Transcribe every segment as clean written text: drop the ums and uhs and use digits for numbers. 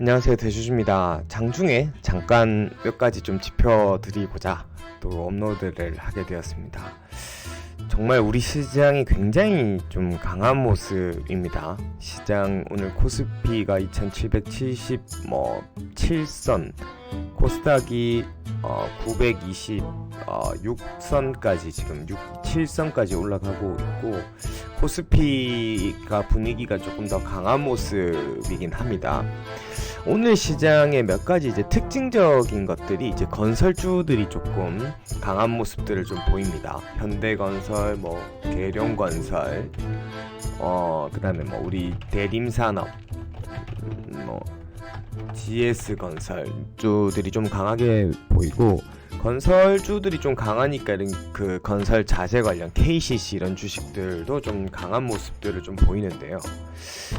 안녕하세요, 대주주입니다. 장중에 잠깐 몇 가지 좀 짚어드리고자 또 업로드를 하게 되었습니다. 정말 우리 시장이 굉장히 좀 강한 모습입니다. 시장 오늘 코스피가 2777선, 코스닥이 926선까지 지금 7선까지 올라가고 있고, 코스피가 분위기가 조금 더 강한 모습이긴 합니다. 오늘 시장의 몇 가지 이제 특징적인 것들이 이제 건설주들이 조금 강한 모습들을 좀 보입니다. 현대건설, 계룡건설, 그다음에 우리 대림산업, GS건설주들이 좀 강하게 보이고, 건설주들이 좀 강하니까 그 건설 자재 관련 KCC 이런 주식들도 좀 강한 모습들을 좀 보이는데요.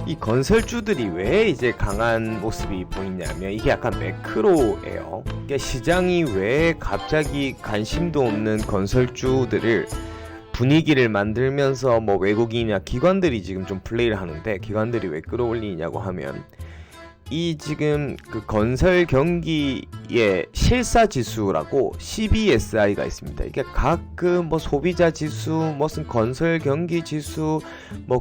이 건설주들이 왜 이제 강한 모습이 보이냐면, 이게 약간 매크로예요. 그러니까 시장이 왜 갑자기 관심도 없는 건설주들을 분위기를 만들면서 외국인이나 기관들이 지금 좀 플레이를 하는데, 기관들이 왜 끌어올리냐고 하면, 이 지금 그 건설 경기의 실사 지수라고 CBSI가 있습니다. 이게 가끔 소비자 지수, 무슨 건설 경기 지수,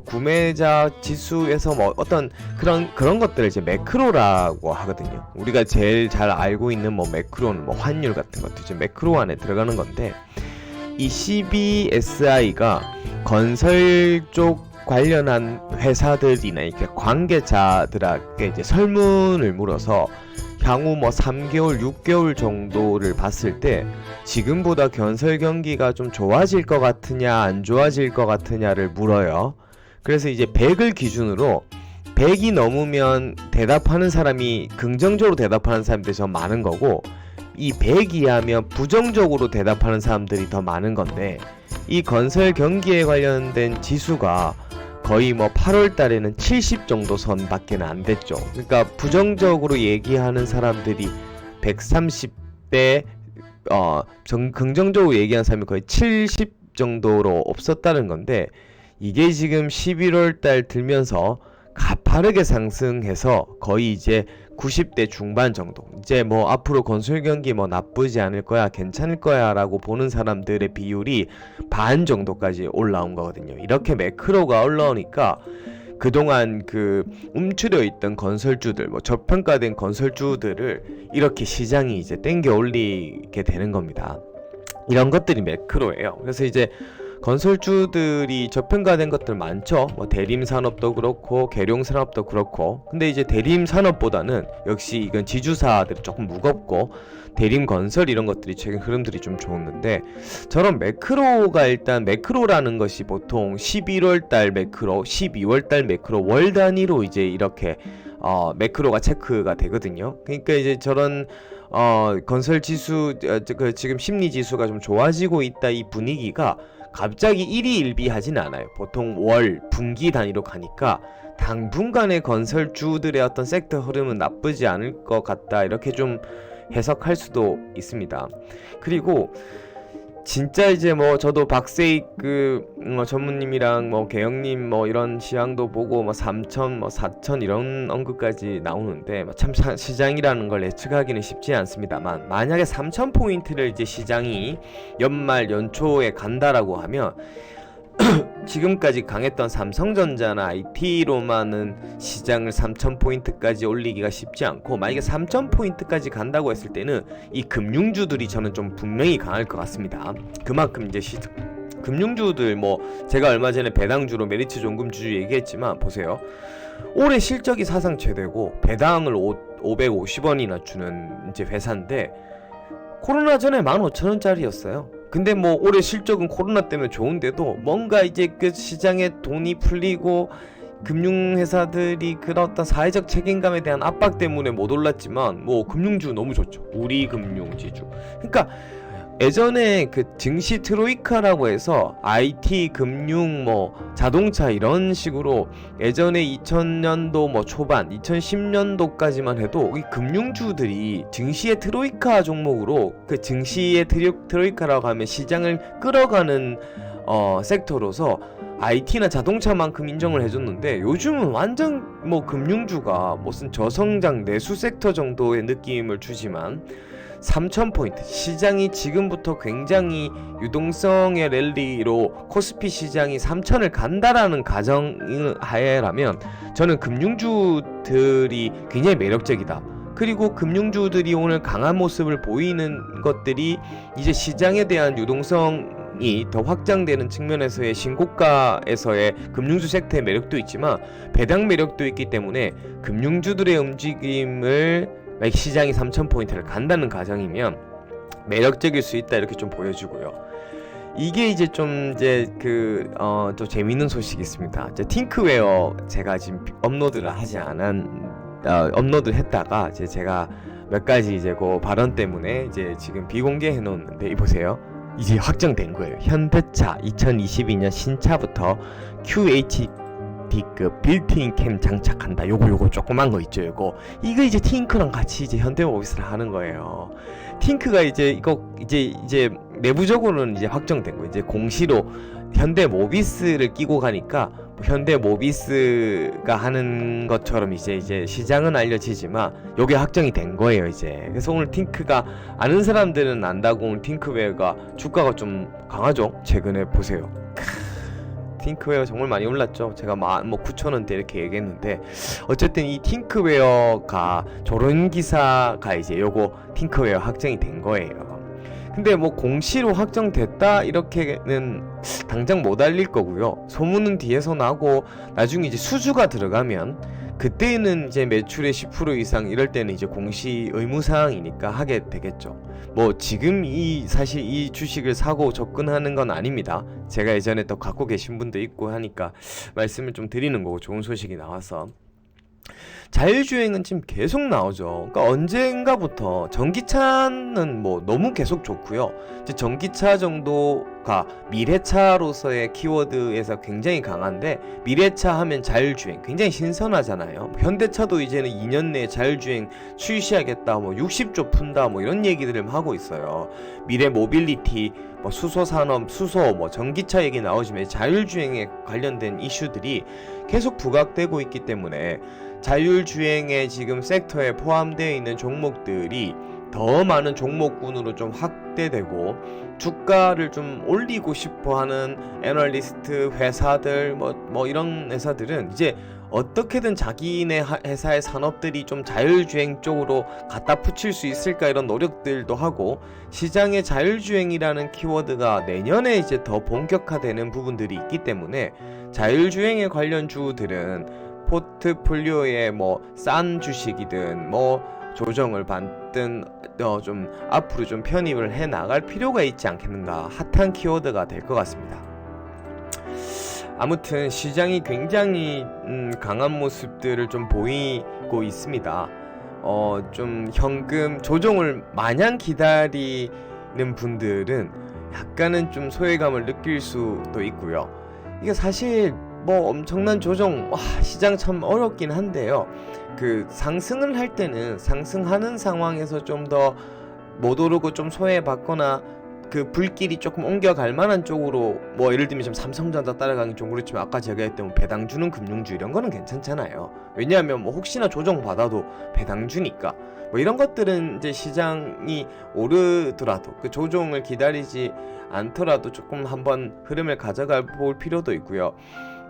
구매자 지수에서 어떤 그런 것들을 이제 매크로라고 하거든요. 우리가 제일 잘 알고 있는 매크로는 환율 같은 것도 이제 매크로 안에 들어가는 건데, 이 CBSI가 건설 쪽 관련한 회사들이나 이렇게 관계자들에게 이제 설문을 물어서 향후 3개월, 6개월 정도를 봤을 때 지금보다 건설 경기가 좀 좋아질 것 같으냐, 안 좋아질 것 같으냐를 물어요. 그래서 이제 100을 기준으로 100이 넘으면 대답하는 사람이, 긍정적으로 대답하는 사람들이 더 많은 거고, 이 100 이하면 부정적으로 대답하는 사람들이 더 많은 건데, 이 건설 경기에 관련된 지수가 거의 8월 달에는 70 정도 선밖에 안 됐죠. 그러니까 부정적으로 얘기하는 사람들이 130대, 긍정적으로 얘기하는 사람이 거의 70 정도로 없었다는 건데, 이게 지금 11월 달 들면서 가파르게 상승해서 거의 이제 90대 중반 정도, 이제 앞으로 건설 경기 나쁘지 않을 거야, 괜찮을 거야 라고 보는 사람들의 비율이 반 정도까지 올라온 거거든요. 이렇게 매크로가 올라오니까 그동안 그 움츠려 있던 건설주들, 저평가된 건설주들을 이렇게 시장이 이제 땡겨 올리게 되는 겁니다. 이런 것들이 매크로예요. 그래서 이제 건설주들이 저평가된 것들 많죠. 대림산업도 그렇고 계룡산업도 그렇고. 근데 이제 대림산업보다는 역시 이건 지주사들이 조금 무겁고, 대림건설 이런 것들이 최근 흐름들이 좀 좋았는데, 저런 매크로가, 일단 매크로라는 것이 보통 11월달 매크로, 12월달 매크로, 월 단위로 이제 이렇게 매크로가 체크가 되거든요. 그러니까 이제 저런 건설 지수, 지금 심리 지수가 좀 좋아지고 있다, 이 분위기가 갑자기 일희일비하진 않아요. 보통 월, 분기 단위로 가니까 당분간의 건설주들의 어떤 섹터 흐름은 나쁘지 않을 것 같다, 이렇게 좀 해석할 수도 있습니다. 그리고 진짜 이제 저도 박세익 전무님이랑 개영님 이런 시황도 보고 3천 4천 이런 언급까지 나오는데, 참 시장이라는 걸 예측하기는 쉽지 않습니다만, 만약에 3천 포인트를 이제 시장이 연말 연초에 간다라고 하면 지금까지 강했던 삼성전자나 IT로만은 시장을 3000포인트까지 올리기가 쉽지 않고, 만약에 3000포인트까지 간다고 했을 때는 이 금융주들이 저는 좀 분명히 강할 것 같습니다. 그만큼 이제 금융주들, 제가 얼마 전에 배당주로 메리츠 종금주주 얘기했지만, 보세요. 올해 실적이 사상 최대고 배당을 550원이나 주는 이제 회사인데, 코로나 전에 15,000원짜리였어요. 근데 올해 실적은 코로나 때문에 좋은데도 뭔가 이제 그 시장에 돈이 풀리고 금융회사들이 그런 어떤 사회적 책임감에 대한 압박 때문에 못 올랐지만, 금융주 너무 좋죠. 우리금융지주. 그러니까 예전에 그 증시 트로이카라고 해서 IT, 금융, 자동차 이런 식으로 예전에 2000년도 초반, 2010년도까지만 해도 이 금융주들이 증시의 트로이카 종목으로, 그 증시의 트로이카라고 하면 시장을 끌어가는 섹터로서 IT나 자동차만큼 인정을 해줬는데 요즘은 완전 뭐 금융주가 무슨 저성장 내수 섹터 정도의 느낌을 주지만 3000포인트 시장이 지금부터 굉장히 유동성의 랠리로 코스피 시장이 3000을 간다라는 가정하에라면 저는 금융주들이 굉장히 매력적이다. 그리고 금융주들이 오늘 강한 모습을 보이는 것들이 이제 시장에 대한 유동성이 더 확장되는 측면에서의 신고가에서의 금융주 섹터의 매력도 있지만 배당 매력도 있기 때문에 금융주들의 움직임을 시장이 3000포인트를 간다는 가정이면 매력적일 수 있다 이렇게 좀 보여주고요. 이게 이제 좀 또 재밌는 소식이 있습니다. 이제 팅크웨어 제가 지금 업로드를 하지 업로드 했다가 제가 몇 가지 이제 그 발언 때문에 이제 지금 비공개해 놓았는데 이 보세요. 이제 확정된 거예요. 현대차 2022년 신차부터 QHD급 빌트인 캠 장착한다. 요거 조그만 거 있죠. 이거 이제 팅크랑 같이 이제 현대모비스를 하는 거예요. 팅크가 이제 이제 내부적으로는 이제 확정된 거. 이제 공시로 현대모비스를 끼고 가니까 현대모비스가 하는 것처럼 이제 시장은 알려지지만 요게 확정이 된 거예요 이제. 그래서 오늘 팅크가 아는 사람들은 안다고 오늘 팅크웨어가 주가가 좀 강하죠. 최근에 보세요. 팅크웨어 정말 많이 올랐죠. 제가 뭐 9,000원대 이렇게 얘기했는데 어쨌든 이 팅크웨어가 저런 기사가 이제 요거 팅크웨어 확정이 된 거예요. 근데 뭐 공시로 확정됐다 이렇게는 당장 못 알릴 거고요. 소문은 뒤에서 나고 나중에 이제 수주가 들어가면 그때는 이제 매출의 10% 이상 이럴 때는 이제 공시 의무사항이니까 하게 되겠죠. 뭐 지금 사실 이 주식을 사고 접근하는 건 아닙니다. 제가 예전에 또 갖고 계신 분도 있고 하니까 말씀을 좀 드리는 거고 좋은 소식이 나와서. 자율주행은 지금 계속 나오죠. 그러니까 언젠가부터 전기차는 뭐 너무 계속 좋고요. 이제 전기차 정도가 미래차로서의 키워드에서 굉장히 강한데 미래차 하면 자율주행 굉장히 신선하잖아요. 현대차도 이제는 2년 내에 자율주행 출시하겠다, 뭐 60조 푼다, 뭐 이런 얘기들을 하고 있어요. 미래 모빌리티, 뭐 수소 산업, 뭐 전기차 얘기 나오지만 자율주행에 관련된 이슈들이 계속 부각되고 있기 때문에 자율주행의 지금 섹터에 포함되어 있는 종목들이 더 많은 종목군으로 좀 확대되고 주가를 좀 올리고 싶어하는 애널리스트 회사들 뭐 이런 회사들은 이제 어떻게든 자기네 회사의 산업들이 좀 자율주행 쪽으로 갖다 붙일 수 있을까 이런 노력들도 하고 시장의 자율주행이라는 키워드가 내년에 이제 더 본격화되는 부분들이 있기 때문에 자율주행에 관련 주들은 포트폴리오에 뭐 싼 주식이든 뭐 조정을 받든 좀 앞으로 좀 편입을 해 나갈 필요가 있지 않겠는가 핫한 키워드가 될 것 같습니다. 아무튼 시장이 굉장히 강한 모습들을 좀 보이고 있습니다. 좀 현금 조정을 마냥 기다리는 분들은 약간은 좀 소외감을 느낄 수도 있고요. 이게 사실 뭐 엄청난 조정 시장 참 어렵긴 한데요. 그 상승을 할 때는 상승하는 상황에서 좀 더 못 오르고 좀 소외받거나 그 불길이 조금 옮겨갈 만한 쪽으로 뭐 예를 들면 좀 삼성전자 따라가기 좀 그렇지만 아까 제가 했던 뭐 배당 주는 금융주 이런 거는 괜찮잖아요. 왜냐하면 뭐 혹시나 조정 받아도 배당 주니까 뭐 이런 것들은 이제 시장이 오르더라도 그 조정을 기다리지 않더라도 조금 한번 흐름을 가져가 볼 필요도 있고요.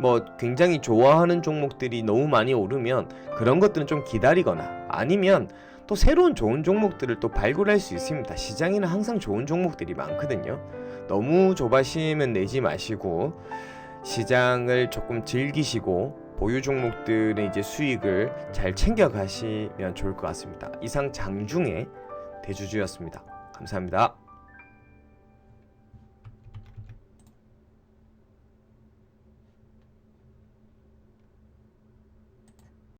뭐 굉장히 좋아하는 종목들이 너무 많이 오르면 그런 것들은 좀 기다리거나 아니면 또 새로운 좋은 종목들을 또 발굴할 수 있습니다. 시장에는 항상 좋은 종목들이 많거든요. 너무 조바심은 내지 마시고 시장을 조금 즐기시고 보유 종목들의 이제 수익을 잘 챙겨 가시면 좋을 것 같습니다. 이상 장중의 대주주였습니다. 감사합니다.